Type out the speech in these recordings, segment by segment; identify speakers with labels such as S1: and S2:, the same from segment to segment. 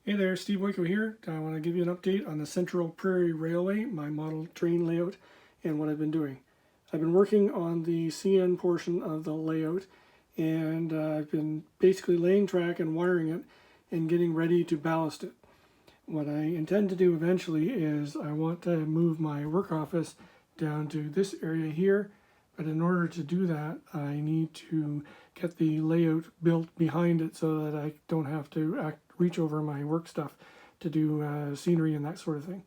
S1: Hey there, Steve Boyko here. I want to give you an update on the Central Prairie Railway, my model train layout, and what I've been doing. I've been working on the CN portion of the layout, and I've been basically laying track and wiring it and getting ready to ballast it. What I intend to do eventually is I want to move my work office down to this area here, but in order to do that I need to get the layout built behind it so that I don't have to reach over my work stuff to do scenery and that sort of thing.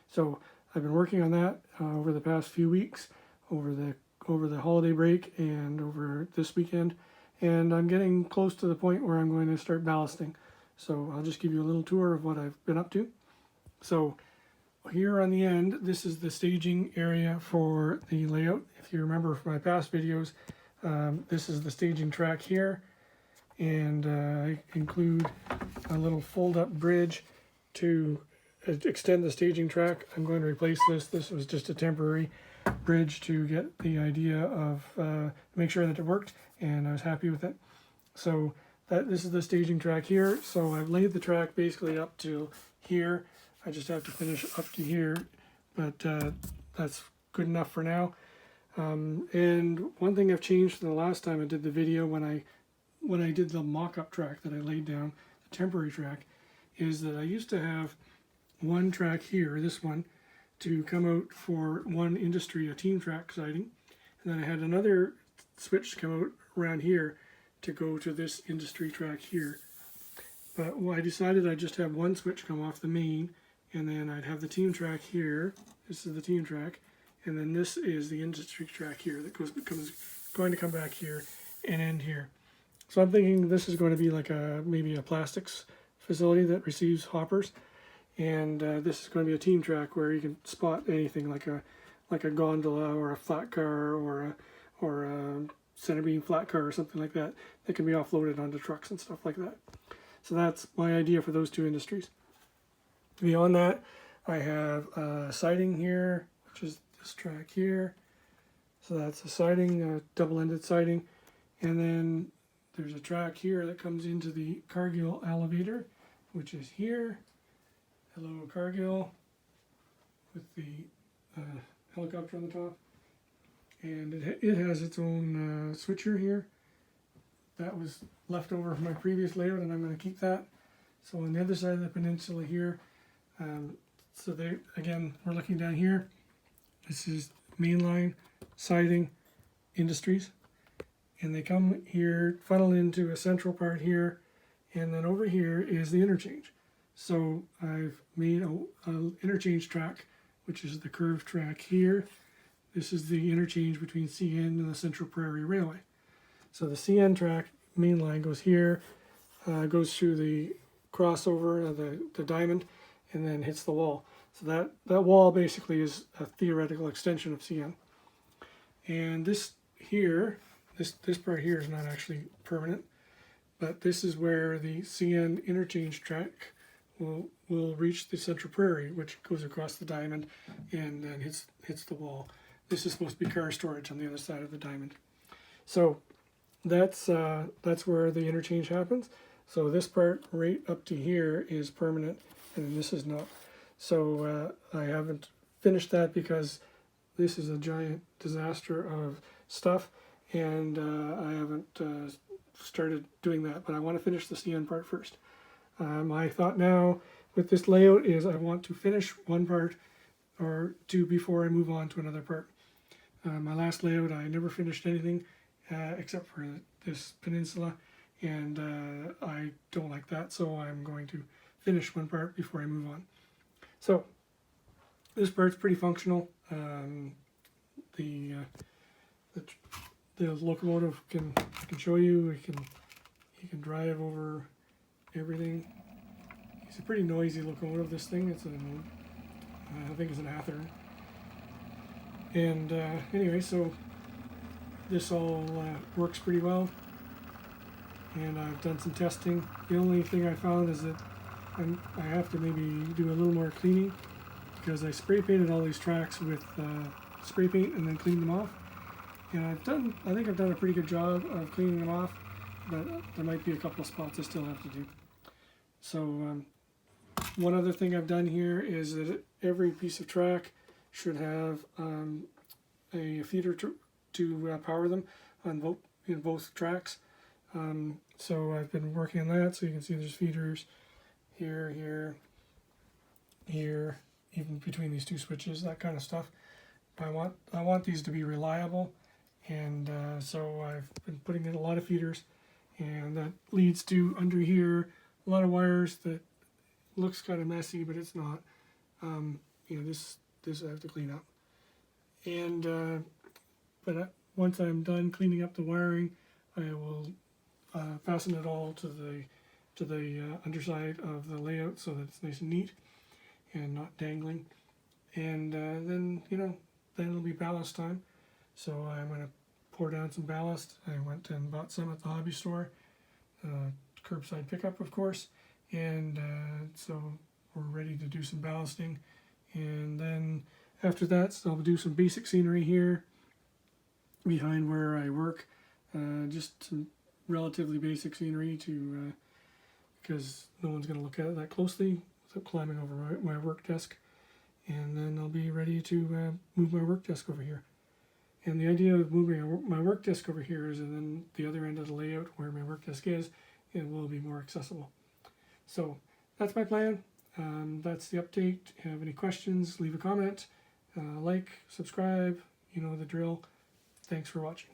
S1: So I've been working on that over the past few weeks, over the holiday break and over this weekend, and I'm getting close to the point where I'm going to start ballasting. So I'll just give you a little tour of what I've been up to. So here on the end, this is the staging area for the layout. If you remember from my past videos, this is the staging track here, and I include a little fold-up bridge to extend the staging track. I'm going to replace this. This was just a temporary bridge to get the idea of make sure that it worked, and I was happy with it. So this is the staging track here. So I've laid the track basically up to here. I just have to finish up to here, but that's good enough for now. And one thing I've changed from the last time I did the video, when I did the mock-up track that I laid down, the temporary track, is that I used to have one track here, this one, to come out for one industry, a team track siding, and then I had another switch to come out around here to go to this industry track here. But I decided I'd just have one switch come off the main, and then I'd have the team track here. This is the team track, and then this is the industry track here that going to come back here and end here. So I'm thinking this is going to be like maybe a plastics facility that receives hoppers, and this is going to be a team track where you can spot anything like a gondola or a flat car or a center beam flat car or something like that that can be offloaded onto trucks and stuff like that. So that's my idea for those two industries. Beyond that, I have a siding here, which is this track here. So that's a siding, a double-ended siding, and then there's a track here that comes into the Cargill elevator, which is here. Hello, Cargill, with the helicopter on the top. And it has its own switcher here. That was left over from my previous layout, and I'm going to keep that. So on the other side of the peninsula here, so there again, we're looking down here. This is mainline siding industries, and they come here, funnel into a central part here, and then over here is the interchange. So I've made a interchange track, which is the curved track here. This is the interchange between CN and the Central Prairie Railway. So the CN track main line goes here, goes through the crossover of the diamond, and then hits the wall. So that wall basically is a theoretical extension of CN. And this here, this part here is not actually permanent, but this is where the CN interchange track will reach the Central Prairie, which goes across the diamond and then hits the wall. This is supposed to be car storage on the other side of the diamond. So that's where the interchange happens. So this part right up to here is permanent, and this is not. So I haven't finished that because this is a giant disaster of stuff, and I haven't started doing that, but I want to finish the CN part first. My thought now with this layout is I want to finish one part or two before I move on to another part. My last layout, I never finished anything except for this peninsula, and I don't like that, so I'm going to finish one part before I move on. So this part's pretty functional. The locomotive can show you. You can drive over everything. It's a pretty noisy locomotive. This thing. I think it's an Athearn. And anyway, so this all works pretty well, and I've done some testing. The only thing I found is that I have to maybe do a little more cleaning, because I spray painted all these tracks with spray paint and then cleaned them off. And I think I've done a pretty good job of cleaning them off, but there might be a couple of spots I still have to do. So One other thing I've done here is that every piece of track should have a feeder to power them on both tracks. So I've been working on that. So you can see there's feeders here, here, here, even between these two switches, that kind of stuff. I want these to be reliable, and so I've been putting in a lot of feeders, and that leads to under here a lot of wires that looks kind of messy, but it's not. This I have to clean up, and once I'm done cleaning up the wiring, I will fasten it all to the underside of the layout so that it's nice and neat and not dangling. And then it'll be ballast time. So I'm going to pour down some ballast. I went and bought some at the hobby store, curbside pickup, of course. And so we're ready to do some ballasting. And then after that, so I'll do some basic scenery here behind where I work. Just some relatively basic scenery because no one's going to look at it that closely without climbing over my work desk. And then I'll be ready to move my work desk over here. And the idea of moving my work desk over here is that then the other end of the layout where my work desk is, it will be more accessible. So that's my plan. That's the update. If you have any questions, leave a comment, like, subscribe, you know the drill. Thanks for watching.